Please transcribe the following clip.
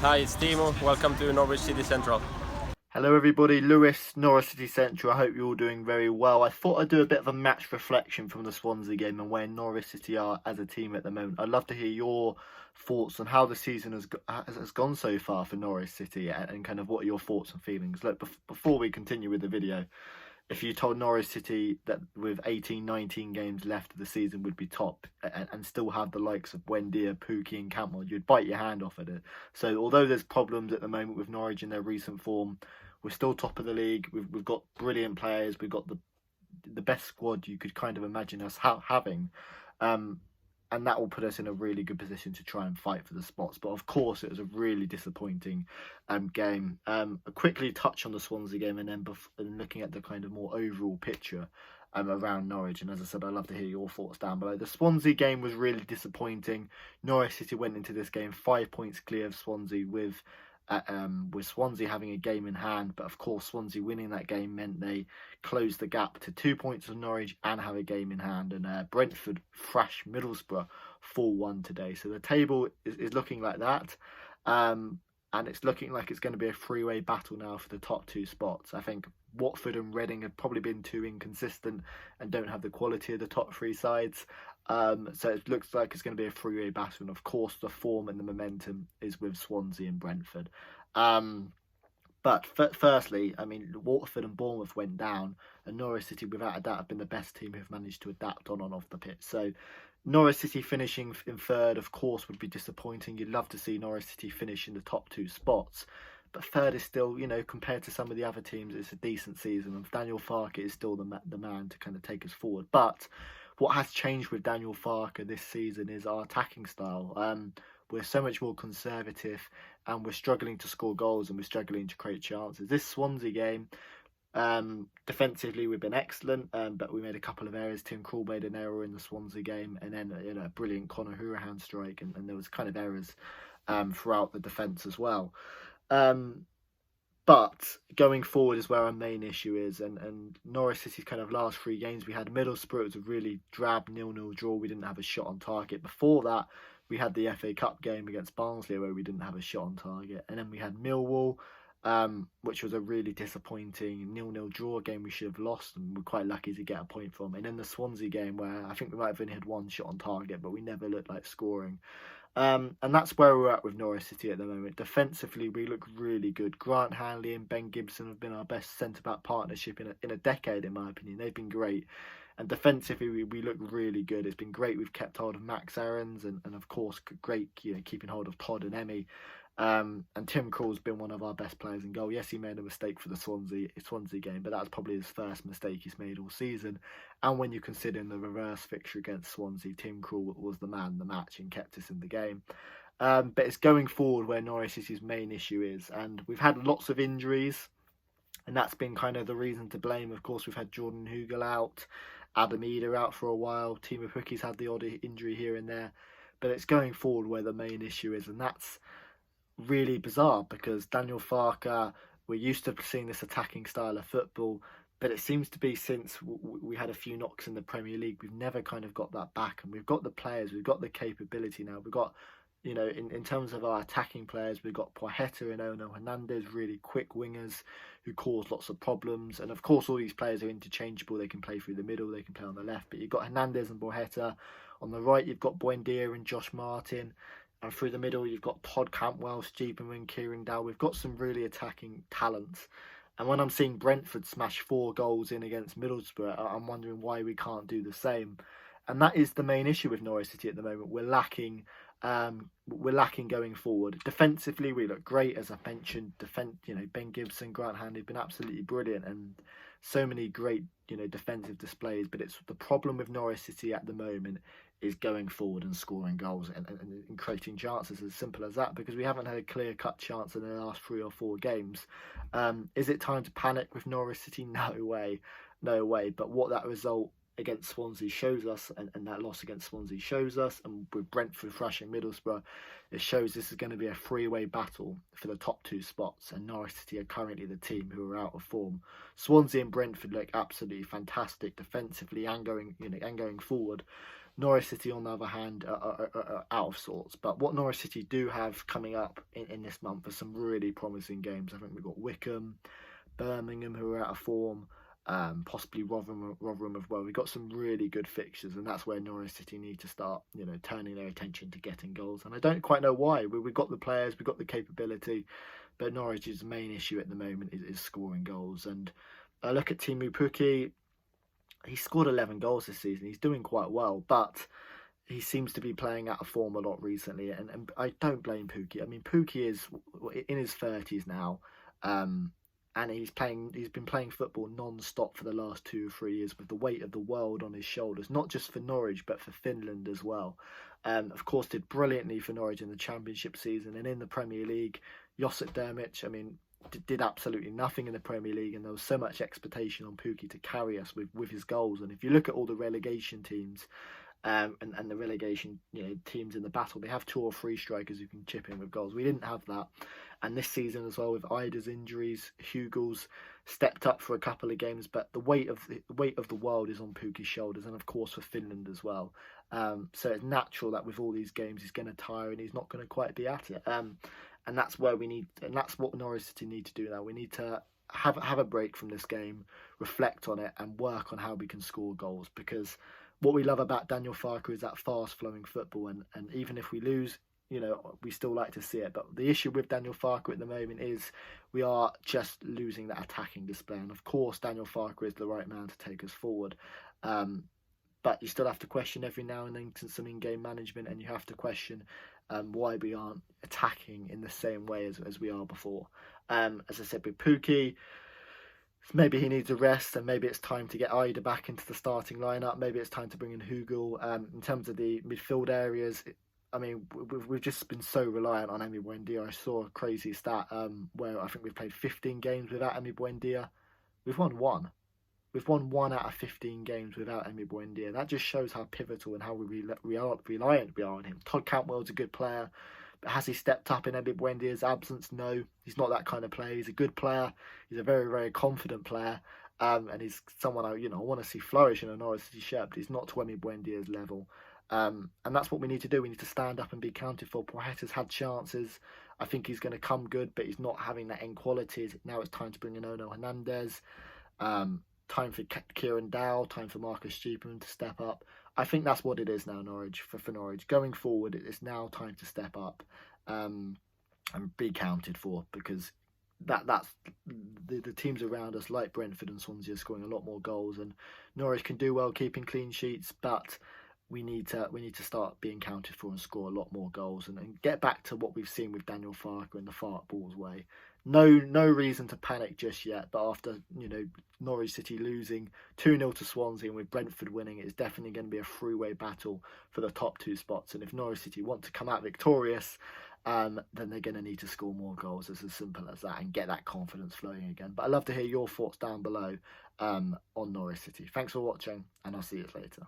Hi, it's Timo. Welcome to Norwich City Central. Hello everybody, Lewis, Norwich City Central. I hope you're all doing very well. I thought I'd do a bit of a match reflection from the Swansea game and where Norwich City are as a team at the moment. I'd love to hear your thoughts on how the season has gone so far for Norwich City and kind of what are your thoughts and feelings. Look, before we continue with the video, if you told Norwich City that with 18, 19 games left of the season would be top and still have the likes of Buendia, Pookie and Cantwell, you'd bite your hand off at it. So although there's problems at the moment with Norwich in their recent form, we're still top of the league. We've got brilliant players. We've got the best squad you could kind of imagine us having. Um, and that will put us in a really good position to try and fight for the spots. But of course, it was a really disappointing game. I'll quickly touch on the Swansea game and then looking at the kind of more overall picture around Norwich. And as I said, I'd love to hear your thoughts down below. The Swansea game was really disappointing. Norwich City went into this game 5 points clear of Swansea with Swansea having a game in hand, but of course Swansea winning that game meant they closed the gap to 2 points of Norwich and have a game in hand. And Brentford thrashed Middlesbrough 4-1 today, so the table is looking like that, and it's looking like it's going to be a three-way battle now for the top two spots. I think Watford and Reading have probably been too inconsistent and don't have the quality of the top three sides. So it looks like it's going to be a three-way battle, and of course the form and the momentum is with Swansea and Brentford. But firstly, I mean, Watford and Bournemouth went down, and Norwich City, without a doubt, have been the best team who've managed to adapt on and off the pitch. So Norwich City finishing in third, of course, would be disappointing. You'd love to see Norwich City finish in the top two spots. But third is still, compared to some of the other teams, it's a decent season. And Daniel Farke is still the man to kind of take us forward. But what has changed with Daniel Farke this season is our attacking style. We're so much more conservative and we're struggling to score goals and we're struggling to create chances. This Swansea game, defensively we've been excellent, but we made a couple of errors. Tim Krul made an error in the Swansea game, and then a brilliant Conor Hourihane strike, and there was kind of errors throughout the defence as well. But going forward is where our main issue is, and Norwich City's kind of last three games, we had Middlesbrough. It was a really drab 0-0 draw. We didn't have a shot on target. Before that, we had the FA Cup game against Barnsley where we didn't have a shot on target. And then we had Millwall, which was a really disappointing 0-0 draw, game we should have lost, and we're quite lucky to get a point from. And then the Swansea game where I think we might have only had one shot on target, but we never looked like scoring. And that's where we're at with Norwich City at the moment. Defensively, we look really good. Grant Hanley and Ben Gibson have been our best centre-back partnership in a decade, in my opinion. They've been great. And defensively, we look really good. It's been great. We've kept hold of Max Aarons and of course, great keeping hold of Todd and Emmy. And Tim Krul's been one of our best players in goal. Yes, he made a mistake for the Swansea game, but that was probably his first mistake he's made all season. And when you consider in the reverse fixture against Swansea, Tim Krul was the man of the match and kept us in the game. But it's going forward where Norwich City's main issue is, and we've had lots of injuries, and that's been kind of the reason to blame. Of course, we've had Jordan Hugill out, Adam Eder out for a while, Timo Puki's had the odd injury here and there, but it's going forward where the main issue is, and that's really bizarre because Daniel Farke, we're used to seeing this attacking style of football, but it seems to be since we had a few knocks in the Premier League, we've never kind of got that back, and we've got the players, we've got the capability now, we've got, in terms of our attacking players, we've got Poeta and Ono Hernandez, really quick wingers who cause lots of problems, and of course all these players are interchangeable. They can play through the middle, they can play on the left, but you've got Hernandez and Poeta. On the right, you've got Buendia and Josh Martin. And through the middle, you've got Todd Cantwell, Stephen and Kieran Dow. We've got some really attacking talents. And when I'm seeing Brentford smash 4 goals in against Middlesbrough, I'm wondering why we can't do the same. And that is the main issue with Norwich City at the moment. We're lacking going forward. Defensively, we look great, as I mentioned. Ben Gibson, Grant Hanley have been absolutely brilliant, and so many great, defensive displays. But it's the problem with Norwich City at the moment is going forward and scoring goals and creating chances, as simple as that, because we haven't had a clear-cut chance in the last 3 or 4 games. Is it time to panic with Norwich City? No way. But what that result against Swansea shows us, and that loss against Swansea shows us, and with Brentford thrashing Middlesbrough, it shows this is going to be a three-way battle for the top 2 spots, and Norwich City are currently the team who are out of form. Swansea and Brentford look absolutely fantastic defensively and going forward. Norwich City, on the other hand, are out of sorts. But what Norwich City do have coming up in this month are some really promising games. I think we've got Wickham, Birmingham, who are out of form, possibly Rotherham as well. We've got some really good fixtures, and that's where Norwich City need to start, turning their attention to getting goals. And I don't quite know why. We've got the players, we've got the capability, but Norwich's main issue at the moment is scoring goals. And I look at Teemu Pukki. He scored 11 goals this season. He's doing quite well, but he seems to be playing out of form a lot recently, and I don't blame Pukki. I mean, Pukki is in his 30s now, and he's been playing football non-stop for the last 2 or 3 years with the weight of the world on his shoulders, not just for Norwich but for Finland as well. Of course, did brilliantly for Norwich in the Championship season, and in the Premier League, Josip Dermic, I mean, did absolutely nothing in the Premier League, and there was so much expectation on Pukki to carry us with his goals. And if you look at all the relegation teams, and the relegation teams in the battle, they have 2 or 3 strikers who can chip in with goals. We didn't have that, and this season as well, with Ida's injuries, Hugel's stepped up for a couple of games, but the weight of the world is on Pukki's shoulders, and of course for Finland as well. So it's natural that with all these games he's going to tire and he's not going to quite be at it. And that's where and that's what Norwich City need to do now. We need to have a break from this game, reflect on it, and work on how we can score goals. Because what we love about Daniel Farke is that fast-flowing football, and even if we lose, we still like to see it. But the issue with Daniel Farke at the moment is we are just losing that attacking display. And of course, Daniel Farke is the right man to take us forward. But you still have to question every now and then some in-game management, and you have to question why we aren't attacking in the same way as we are before. As I said with Pukki, maybe he needs a rest, and maybe it's time to get Ida back into the starting lineup. Maybe it's time to bring in Hugel. In terms of the midfield areas, I mean, we've just been so reliant on Emi Buendia. I saw a crazy stat where I think we've played 15 games without Emi Buendia. We've won 1. We've won 1 out of 15 games without Emi Buendia. That just shows how pivotal and how reliant we are on him. Todd Cantwell's a good player, but has he stepped up in Emi Buendia's absence? No, he's not that kind of player. He's a good player. He's a very, very confident player, and he's someone I want to see flourish in a Norwich City shirt. But he's not to Emi Buendia's level, and that's what we need to do. We need to stand up and be counted for. Poeta's had chances. I think he's going to come good, but he's not having that end quality. Now it's time to bring in Ono Hernandez. Time for Kieran Dow, time for Marcus Stupin to step up. I think that's what it is now, Norwich, for Norwich. Going forward, it's now time to step up and be counted for, because that's the teams around us, like Brentford and Swansea, are scoring a lot more goals, and Norwich can do well keeping clean sheets, but we need to start being counted for and score a lot more goals, and get back to what we've seen with Daniel Farke and the Farke Balls way. No reason to panic just yet, but after Norwich City losing 2-0 to Swansea and with Brentford winning, it's definitely going to be a three-way battle for the top 2 spots. And if Norwich City want to come out victorious, then they're going to need to score more goals. It's as simple as that, and get that confidence flowing again. But I'd love to hear your thoughts down below on Norwich City. Thanks for watching, and I'll see you later.